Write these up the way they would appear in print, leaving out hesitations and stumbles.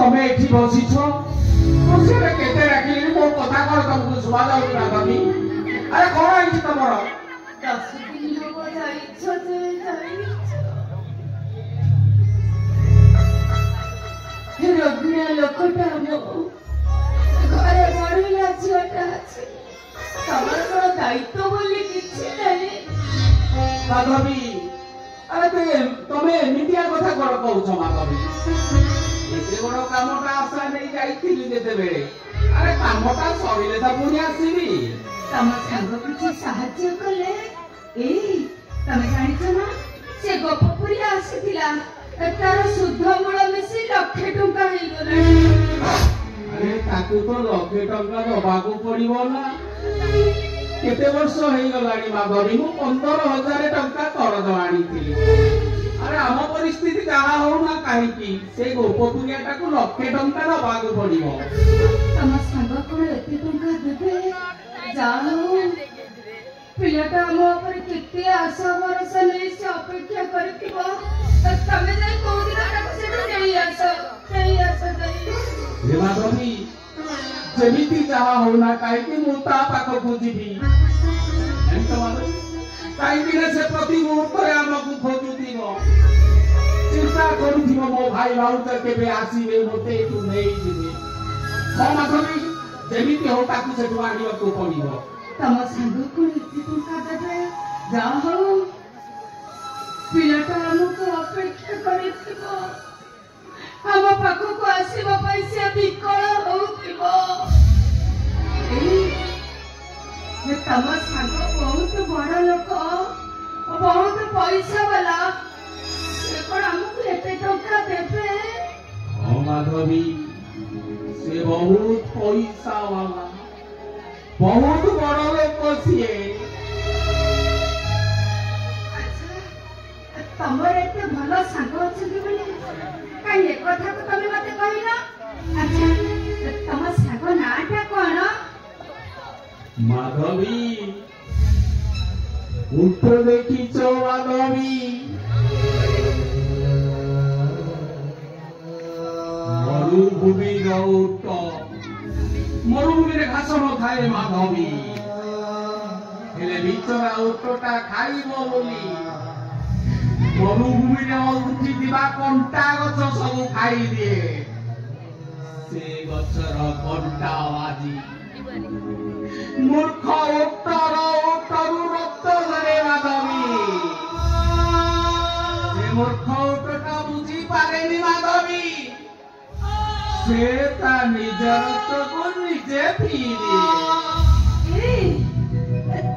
तमे एठी बसिछ मुझे केते राखिली मो कथा कर तुमको सुबा जाउ ना कभी अरे कोन आइछ तमर 10 दिन हो जाइछ जे जाइछ रघुना लोकटा मो घरे बड़िला झियोटा अछि तमर को दायित्व बोली किछि नाही माधवी अरे तमे मिडिया कथा कर कहउछ माधवी एते बड़ कामटा आशा नहीं जाइथिली जेते बेले अरे कामटा सरिले त पुनी आसीबी तम संग किछि साहाय्य कले ए तमे जानिछ ना से गोपपुरी आसीथिला तार शुद्ध मूल मिसी लाख टंका हे गला अरे ताकू तो लाख टंका दबाकू पड़िबो ना केते वर्ष हे गलानी माधवी मु 15000 टंका करज आनीथिली अरे आम परिस्थिति जहा हो ना काहे की से गोपपुरियाटा को लाख टंका दबाकू पड़िबो तम संग कोन एते टंका देबे जाओ पिलाटा मो पर केते आशा भरोसा नै से अपेक्षा करथिबो तमे जाई को दिन ताको से नहीं आसो हे माधवी जेमिति जहा हो ना काहे की मु ता पाखो खोजिबी एम तो माधवी काहे की से प्रति मुहूर्त रे हमकु खोजुथिबो चिंता करूथिबो मो भाई भाउज केबे आसीबे मोते तू नै जिबे मो माधवी जेमिति हो ताकु से दुआनियो को पड़िबो तम संग को इति टंका देबे जा हो पिलाटा हमको अपेक्षा करथिबो हम पाखो को आसीबो पैसा बिकळ होउथिबो ए तम संग बहुत बड़ लोक बहुत पैसा वाला से कोन हमको एते टंका देबे ओ माधवी से बहुत पैसा वाला बहुत बड़ लोक सिए तमर एते भलो सांग अछि बोली काई एक कथा को तमे मते कहिला अच्छा तम सांग नाटा कोन माधवी उठ देखिछ माधवी मरुभूमि उठ मरुभूमि रे घास न खाए माधवी हेले बिचरा उठटा खाइबो बोली मरुभूमि रे उठी दिबा कंटा गछ सब खाई दिए से गछर कंटा आजी मूर्ख उठरू रक्त धरे माधवी से मूर्ख उठटा बुझी पारेनी माधवी से ता निज रक्त को निजे पीले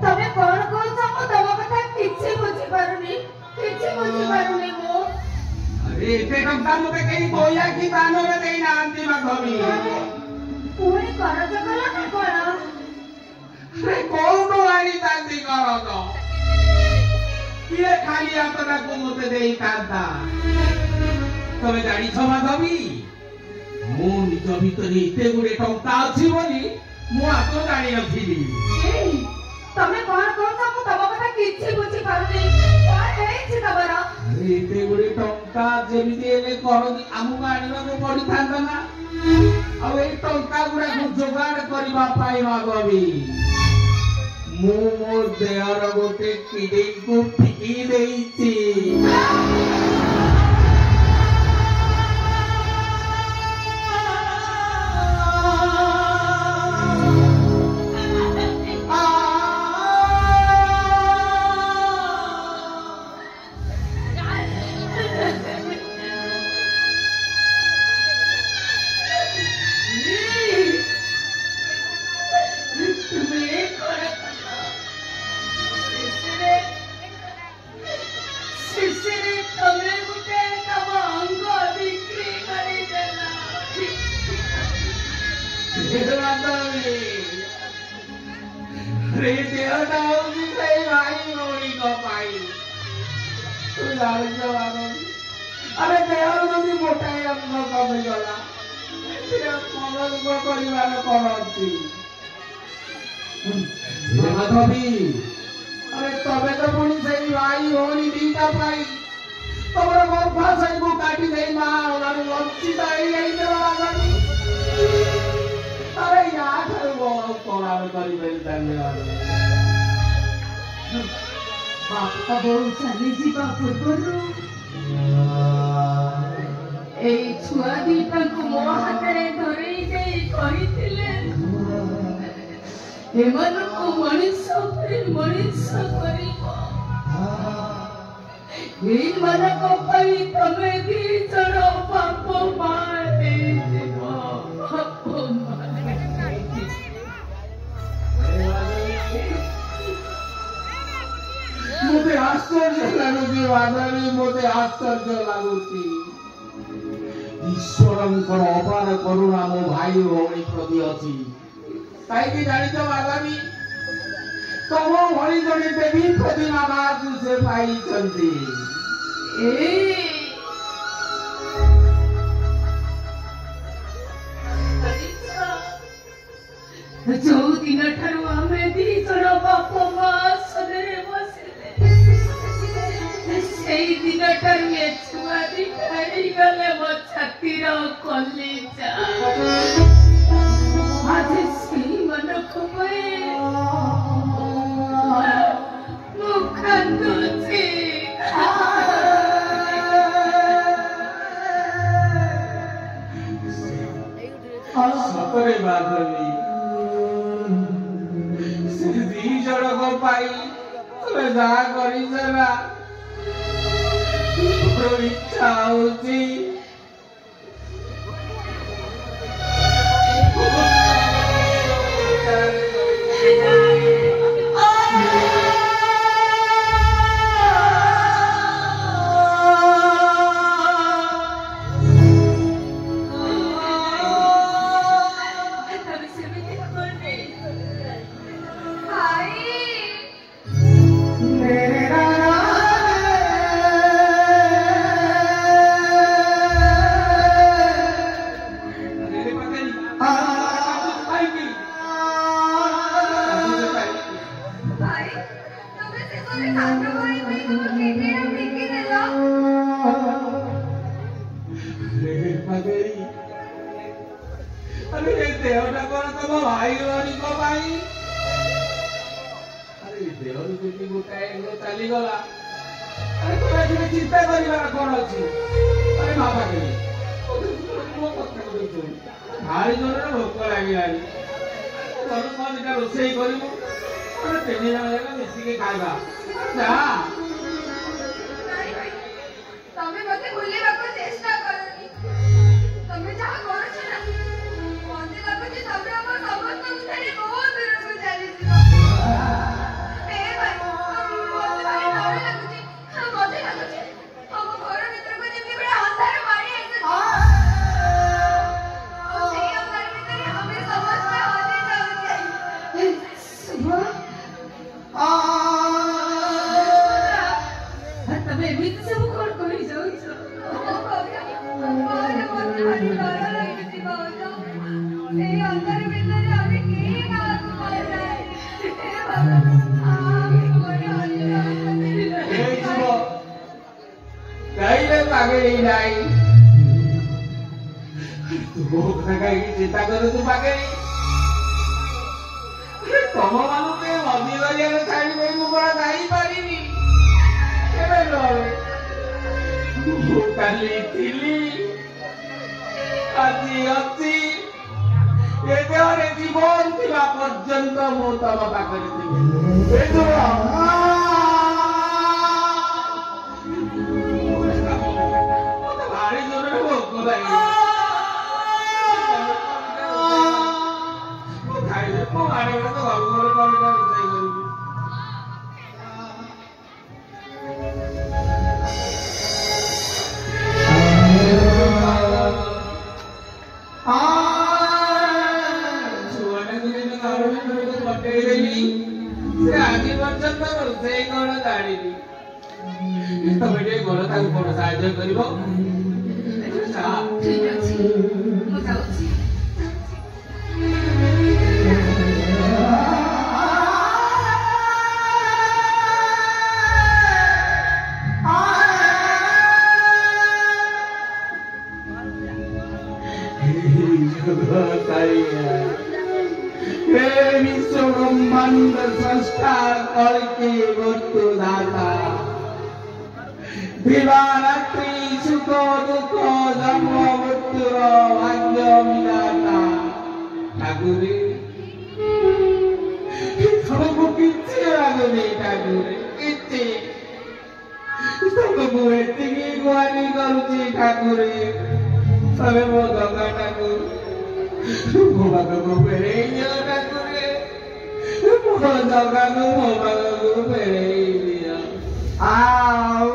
तमे कोन कोन सब तम कथा किछि बुझी पारुनी मो अरे एते टंका मते केही कोया की दानो रे देई नांती माधवी पुणी करज कला ना कोन अरे कोन आनी दांती करज किए खाली आतरा को मते देई कांता तमे जानी छ माधवी मो निज भितरे एते गुडे टंका अछि बोली मो आतो जानी नथिली तमे कोन कोन सब तम कथा किछि बुझी पारुनी हेछि तमरा एते गुडे टंका जेमिति एले करजी आमु आनिबा को पड़ी थांदा ना आ ए टंका गुडा को जोगाड़ करबा पाई माधवी मो मोर देहर गोटे किडे को फिकी देइछि रे देहटा होगी सही भाई मोरी को पाई तू जाने माधवी अरे देहर जदि मोटाई अंग कमी गला मगज को परिवार करती माधवी अरे तबे तो पुणी सही भाई होनी दीटा पाई तमर गर्भा सही को काटी दे मां और ବଞ୍ଚିତ ହେଇଯାଇଥିବ ବାବାଜୀ। ଆରେ ୟାଠାରୁ କଣ ଆମେ କରିପାରିଥାନ୍ତେ ବାପା ବୋଉ ଚାଲିଯିବା ପୂର୍ବରୁ ଏଇ ଛୁଆ ଦିଟାଙ୍କୁ ମୋ ହାତରେ ଧରେଇ ଦେଇ କହିଥିଲେ ଏମାନଙ୍କୁ ମଣିଷ ପରି ମଣିଷ କରିବ। ଏଇମାନଙ୍କ ପାଇଁ ତମେ ଦି ଜଣ ବାପ ମା ହେଇଯିବ। ମୋତେ ଆଶ୍ଚର୍ଯ୍ୟ ଲାଗୁଛି ବାବାଜୀ, ମୋତେ ଆଶ୍ଚର୍ଯ୍ୟ ଲାଗୁଛି। ଈଶ୍ୱରଙ୍କର ଅପାର କରୁଣା ମୋ ଭାଇ ଭଉଣୀ ପ୍ରତି ଅଛି। କାହିଁକି ଜାଣିଛ ବାବାଜୀ, ତମ ଭଳି ଜଣେ ଦେବୀ ପ୍ରତିମା ମାକୁ ସେ ପାଇଛନ୍ତି। ଯୋଉ ଦିନ ଠାରୁ ଆମେ ଦି ଜଣ ବାପ ମା ସଦରେ ବସିଲେ ସେଇ ଦିନ ଠାରୁ ଏ ଛୁଆ ଦିଟା ହେଇଗଲେ ମୋ ଛାତିର କଲିଜା। ଆଜି ସେଇମାନଙ୍କ ପାଇଁ ମୁଁ କାନ୍ଦୁଛି। ସତରେ ବାବାଜୀ, ସେ ଦି ଜଣଙ୍କ ପାଇଁ ତମେ ଯାହା କରିଛ ନା, ମୋର ଇଚ୍ଛା ହଉଛି ଦେହଟା କଣ ତମ ଭାଇ ଭଉଣୀଙ୍କ ପାଇଁ? ଆରେ ଦେହରୁ ଯଦି ଗୋଟାଏ ଅଙ୍ଗ ଚାଲିଗଲା, ଆରେ ତମେ ଏଥିରେ ଚିନ୍ତା କରିବାର କଣ ଅଛି? ଆରେ ମା ପାଖରେ ମୋ କଥା କହୁଛୁ, ଭାରି ଜୋରରେ ଭୋକ ଲାଗିଲାଣି। ଘରୁ କଣ ଦିଟା ରୋଷେଇ କରିବୁ, ଆମେ ତିନି ଜଣ ଯାକ ମିଶିକି ଖାଇବା। ଯା ତମେ ମତେ ଭୁଲିବାକୁ ଚେଷ୍ଟା କରନି। ତମେ ଯାହା କରୁଛ ନା, ମତେ ଲାଗୁଛି ତମେ ଆମ ସମସ୍ତଙ୍କୁ ଛାଡି ବହୁତ ଦୂରକୁ ଚାଲିଯିବ। ମତେ ଭାରି ଡର ଲାଗୁଛି। ମତେ ଲାଗୁଛି ଆମ ଘର ଭିତରକୁ ଯେମିତି ଗୋଟେ ଅନ୍ଧାର ମାଡ଼ି ଆସିଛି। ସେଇ ଅନ୍ଧାର ଭିତରେ ଆମେ ସମସ୍ତେ ହଜି ଯାଉଛେ। ତମେ ଏମିତି ସବୁ କଣ କରି ଯାଉଛ? ସେଇ ଅନ୍ଧାର ଭିତରେ ଆମେ କେହି କାହାକୁ କହିଲେ ପାଗେଳି ନାଇଁ, ତୁ କାହିଁକି ଚିନ୍ତା କରୁଛୁ ପାଗେଳି? ତମ ମାନଙ୍କୁ ମନ୍ଦି କରିବାରେ ଛାଡ଼ିବେ ମୁଁ କଣ ଯାଇପାରିବି? କେବେ ନହେଲେ ମୁଁ କାଲି ଥିଲି, ଆଜି ଅଛି, ଏ ଦେହରେ ଜୀବନ ଥିବା ପର୍ଯ୍ୟନ୍ତ ମୁଁ ତମ ପାଖରେ ଥିବି। ମତେ ଭାରି ଜୋରରେ ଭୋକ ଲାଗିଲା। ମୁଁ ଖାଇଲେ ମୋ ଆଡ଼େ ତ ଘରକୁ ଗଲେ କଣ ରୋଷେଇ କରିବି। ସେ ଆଜି ପର୍ଯ୍ୟନ୍ତ ରୋଷେଇ କଣ ଜାଣିନି। ତମେ ଟିକେ ଗଲ ତାକୁ କଣ ସାହାଯ୍ୟ କରିବ? ଠିକ ଅଛି, ମୁଁ ଯାଉଛି। हे विश्व ब्रह्मांड स्रष्टा कल्के मृत्युदाता दिवारात्रि सुख दुख जन्म मृत्युर भाग्य विधाता ठाकुरे सबको किसी लागे ठाकुरे किसी सबको एतिकी गुहारी करुची ठाकुरे सबे मो गंगा ठाकुर मो बागको फेरेइयो ठाकुरे मो जगाको मो बागको फेरेइयो आओ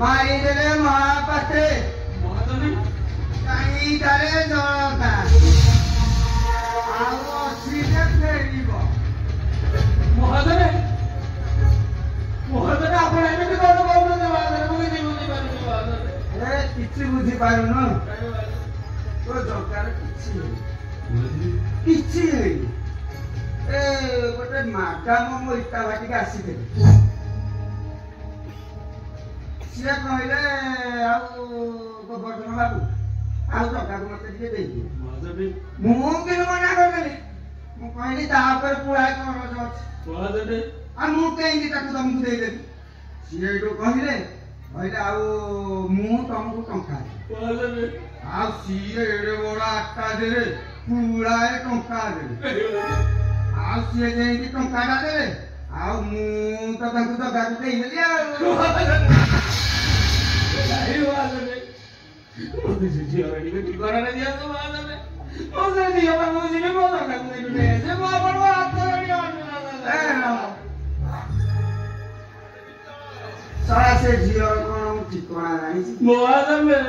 माई देले महापात्रे महाजने काई दारे जळका आओ सीधे फेरिबो महाजने महाजने आपण एमिति कोन कोन महाजने बुझी पारुनी महाजने ए किछि बुझी पारुनो तो जगार किछि ए गोटे माडाम मो इटा भाटिके आसीथिले सिया कहले आउ गोवर्धन बाबू आउ जगाको मते ଟିକେ ଦେଇଦିଅ महाजने ମୁଁ କିନ୍ତୁ ମନା କରିଦେଲି ମୁଁ କହିଲି ତା ଉପରେ ପୁଳାଏ କରଜ ଅଛି महाजने ଆଉ ମୁଁ କାହିଁକି ତାକୁ ତମକୁ ଦେଇଦେବି ସିଏ ଏଇଠୁ କହିଲେ ଆଉ ମୁଁ ତମକୁ ଟଙ୍କା महाजने ଆଉ ସିଏ ଏଡେ ବଡ ଆଟା ଦେଲେ ପୁଳାଏ ଟଙ୍କା ଦେଲେ ଆଉ ସିଏ ଯାଇକି ଟଙ୍କାଟା ଦେଲେ ଆଉ ମୁଁ ତ ତାଙ୍କୁ ଜଗାକୁ ଦେଇଦେଲି ଆଉ Ayo महाजने मुझे जी और नहीं ठीक करा नहीं दिया तो महाजने मुझे दिया पर मुझे नहीं बोला था कोई नहीं से वो बड़वा हाथ कर नहीं सारा से झियो कोन ठिकाना नहीं महाजने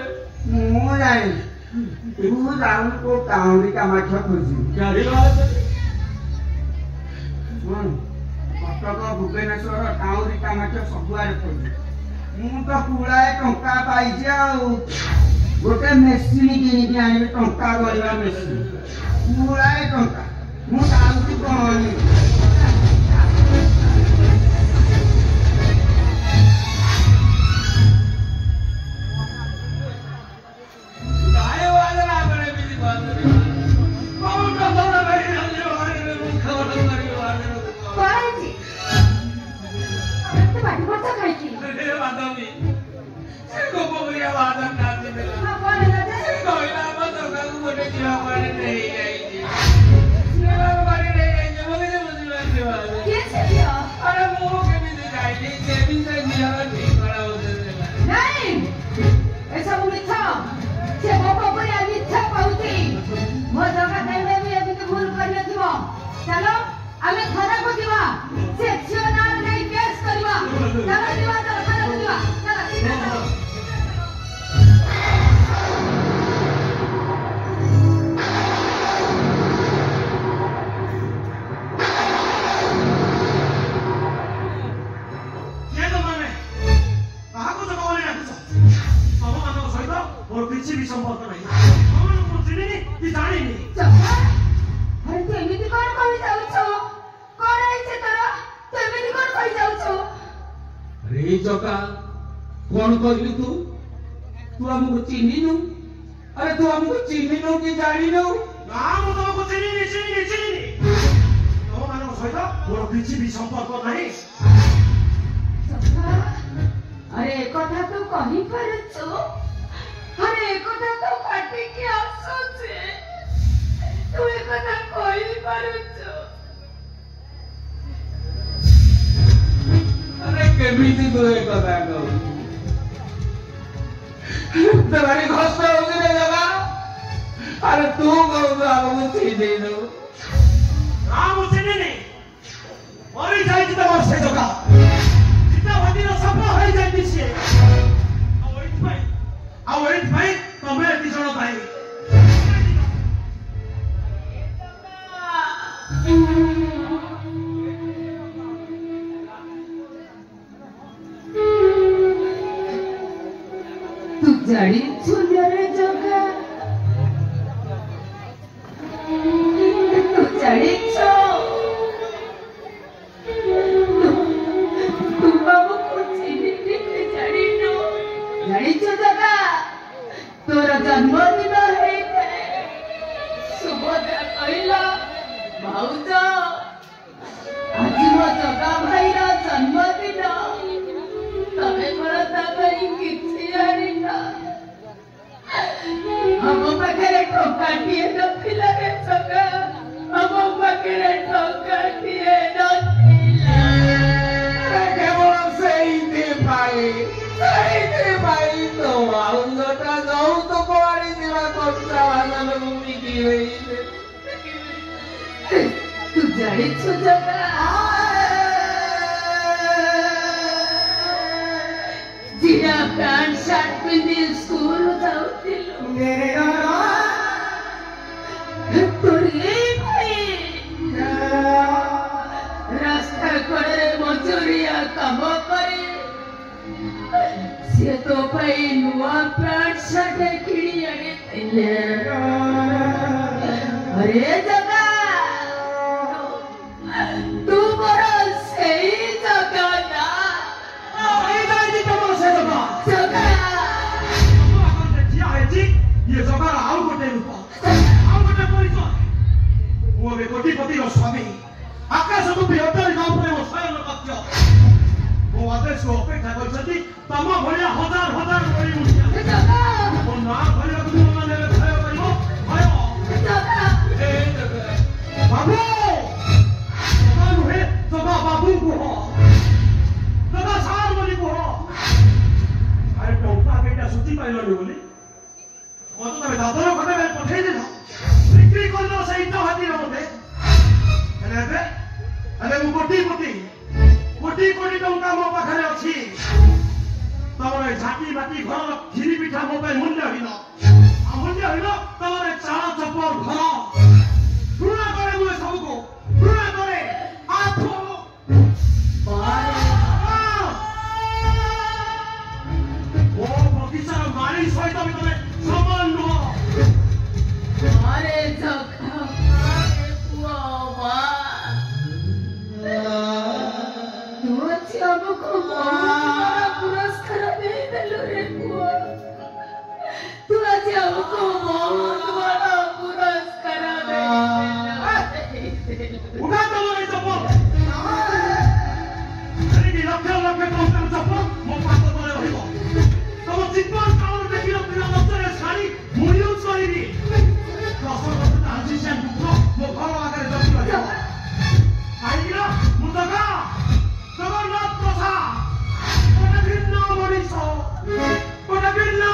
ମୁଁ ଜାଣି ତୁ ଯାଉନୁ କୋଉ କାଉଁରୀ କାମାକ୍ଷା ଖୋଜି गाड़ी महाजने ଶୁଣ କଟକ ଭୁବନେଶ୍ୱର କାଉଁରୀ କାମାକ୍ଷା ସବୁଆଡେ ଖୋଜି ମୁଁ ତ ପୁଳାଏ ଟଙ୍କା ପାଇଛି ଆଉ ଗୋଟେ ମେସିନ୍ କିଣିକି ଆଣିବି ଟଙ୍କା କରିବା ମେସିନ୍ ପୁଳାଏ ଟଙ୍କା ମୁଁ ଯାଉଛି କହନି गाड़ी महाजने आपने भी महाजने बहुत डर लग रहा है महाजने खबर करियो महाजने କରେଛି ତୁ ବାଟି ପଡଛ ଖାଇକି अरे माधवी से गोपो गरिया महाजन नाचे में ହଁ କଣ ହେଲା ଯେ କହିଲା ଆମ ଜଗାକୁ ଗୋଟେ ଝିଅ କୁଆଡେ ନେଇଯାଇଛି ଝିଅ କୁଆଡେ ନେଇଯାଇଛି ବୋଲି ଯେ ବୁଝିପାରୁଛି महाजने କିଏ ସେ ଝିଅ अरे ମୁଁ କେମିତି ଯାଇନି ସେ ବି ସେ ଝିଅର ଠିକଣା ବୁଝୁଥିଲା ନାଇଁ ଏସବୁ ମିଛ ସେ ବାପ ପରି ମିଛ କହୁଛି ମୋ ଜଗା କେବେ ବି ଏମିତି ଭୁଲ କରିନଥିବ ଚାଲ ଆମେ ଥାନାକୁ ଯିବା ସେ ଝିଅ ନାଁରେ ନେଇ କେସ୍ କରିବା ଚାଲ ଯିବା ଚାଲ ଥାନାକୁ ଯିବା ଚାଲ ଶୀଘ୍ର ଚାଲ। କିଏ ତମମାନେ କାହାକୁ ଜଗ ବୋଲି ଡାକୁଛ ତମମାନଙ୍କ ସହିତ ମୋର କିଛି ବି ସମ୍ପର୍କ ନାହିଁ ତମମାନଙ୍କୁ ମୁଁ ଚିହ୍ନିନି କି ଜାଣିନି ଚମ୍ପା ଆରେ ତୁ ଏମିତି କଣ କହି ଯାଉଛୁ କଣ ହେଇଛି ତୋର ତୁ ଏମିତି କଣ କହି ଯାଉଛୁ अरे जगा कौन कहलु तू तू हमको चिन्हिनु अरे तू हमको चिन्हिनु कि जानिनु ନା ମୁଁ ତମକୁ ଚିହ୍ନିନି ତମମାନଙ୍କ ସହିତ ମୋର କିଛି ବି ସମ୍ପର୍କ ନାହିଁ ଚମ୍ପା ଆରେ ଏ କଥା ତୁ କହିପାରୁଛୁ ଆରେ ଏ କଥା ତୁ ପାଟିକି ଆସୁଛି ତୁ ଏ କଥା କହିପାରୁଛୁ अरे केमिति तू ए कथा कहू तुम्हारी कष्ट होगी रे जगा अरे तू कहू तो हमको चिन्हिनु ନା ମୁଁ ଚିହ୍ନିନି ମରିଯାଇଛି ତମର ସେ ଜଗା ପିତା ଭାଦିର ସଫଳ ହେଇଯାଇଛି ସିଏ ଆଉ ଏଇଥିପାଇଁ ତମେ ଦି ଜଣ ପାଇଁ तू ଜାଣିଛୁ ରେ ଜଗା ତୁ ଜାଣିଛୁ ତୁ ଆମକୁ ଚିହ୍ନିନି ଜାଣିନୁ ଜାଣିଛୁ ଜଗା ତୋ ଜାଣିଛୁ ଜଗା ଜିରା ପ୍ୟାଣ୍ଟ ସାର୍ଟ ପିନ୍ଧି ସ୍କୁଲ ଯାଉଥିଲୁ ରାସ୍ତା କଡ଼ରେ ମଜୁରିଆ କାମ କରି ସିଏ ତୋ ପାଇଁ ନୂଆ ପ୍ୟାଣ୍ଟ ସାର୍ଟ କିଣି ଆଣିଥିଲେ अरे जगा तू बड़ा सही जगह ना जी तमर से जगह देखिया है जी ये जगह आउ गोटे रूप आउ गोटे परिचय वो बे कोटिपति रो स्वामी आकाश को बृहत्तर गांव में वो स्वयं लक्ष्य वो आदेश को अपेक्षा करछथि तम भलिया हजार हजार कोई मुखिया जगह वो ना भलिया को माने भय करिवो भय जगह बाबू नुहे जगह बाबू को हो जगह सार बोली को हो अरे टोपा बेटा सुती पाइलो बोली वो तो तबे दादर खटे में पठेई दे बिक्री करलो सही तो हाथी रहते अरे मु कोटी टंका मो पाखरे अछि तमरे झाटी बाटी घर खिरी पिठा मो पे मूल्य हिनो तमरे चाळ चप्पल घर पूरा करे मुझे सबको पूरा करे आपको वो बगीचार मारी सहित भी तुम्हें समान नुह अरे जगह तू अच्छी हमको पुरस्कार दे दिलो रे पुआ तू अच्छी हमको बहुत बड़ा पुरस्कार दे उठा तमरे चप्पल अरे कि लक्ष टंकार चप्पल मो पात तले रहिबो तम जीवन काल देखि पिला लक्षरे साड़ी मुड़ियो सरीबी दशरथ तांसी से दुख मो घर आगे जति रहिबो आइला मुदगा जगन्नाथ प्रसाद कोने भिन्न मनीष मो कोने भिन्न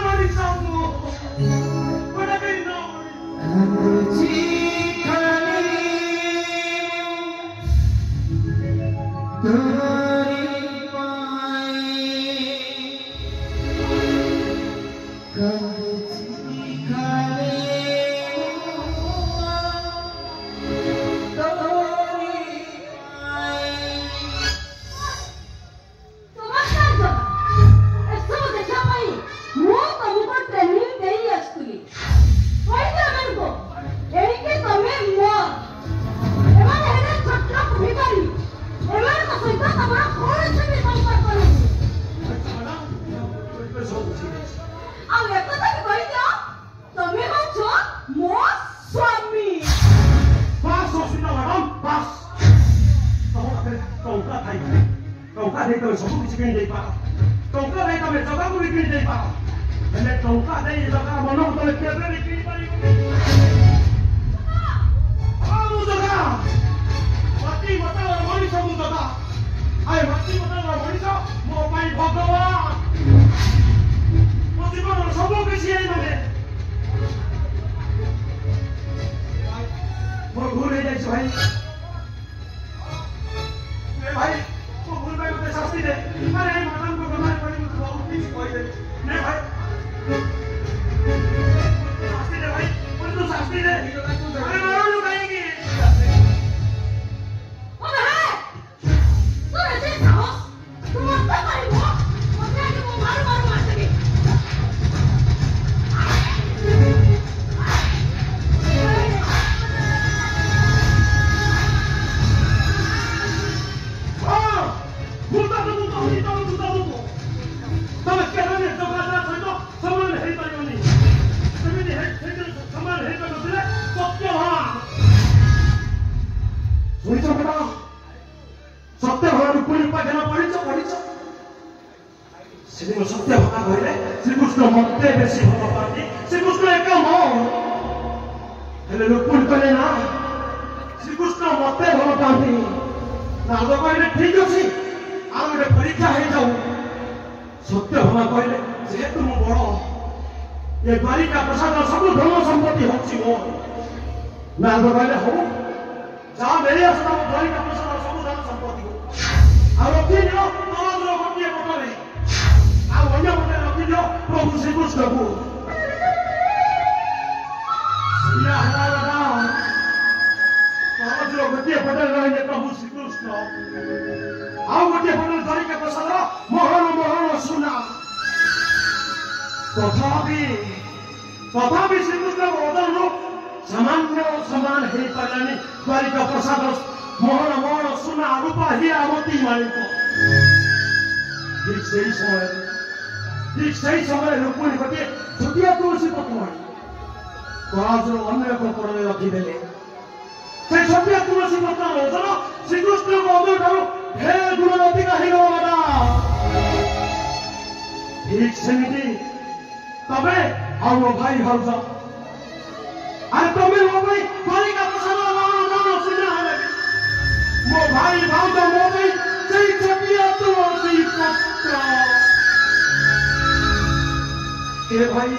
जहाँ मेरी आसना वो द्वारी का प्रसाद समुदान संपत्ति को और रखी जो नवाजरो गोटिए पटले आ अन्य पटे रखी जो प्रभु श्री कृष्ण को सिया हमारा नाम नवाजरो गोटिए पटे रहे प्रभु श्री कृष्ण आओ गोटिए पटे द्वारी का प्रसाद मोहन मोहन सुना तथापि श्री कृष्ण बदल रूप सामान्य समान हो पारानी द्वारिका प्रसाद मोहन मोहन सुना रूपा हीरा मोती मालिक ठीक सही समय रुक्मिणी गोटे छुटिया तुलसी पत्र आज अन्य एक पड़े रखिदे से छुटिया तुलसी पत्र ओजन श्रीकृष्ण अदर ठार ढेर गुण अधिक हो ठीक सेमती तबे आ मो भाई भाउज अरे तुम्हें मो भाई द्वारिका प्रसाद सुना है मो भाई भाउज मो भाई सही छपिया तुलसी पत्र ए भाई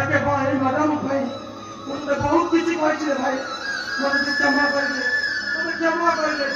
आगे भाई मैडम भाई मुझे बहुत किसी कहते भाई मुझे क्षमा कर दे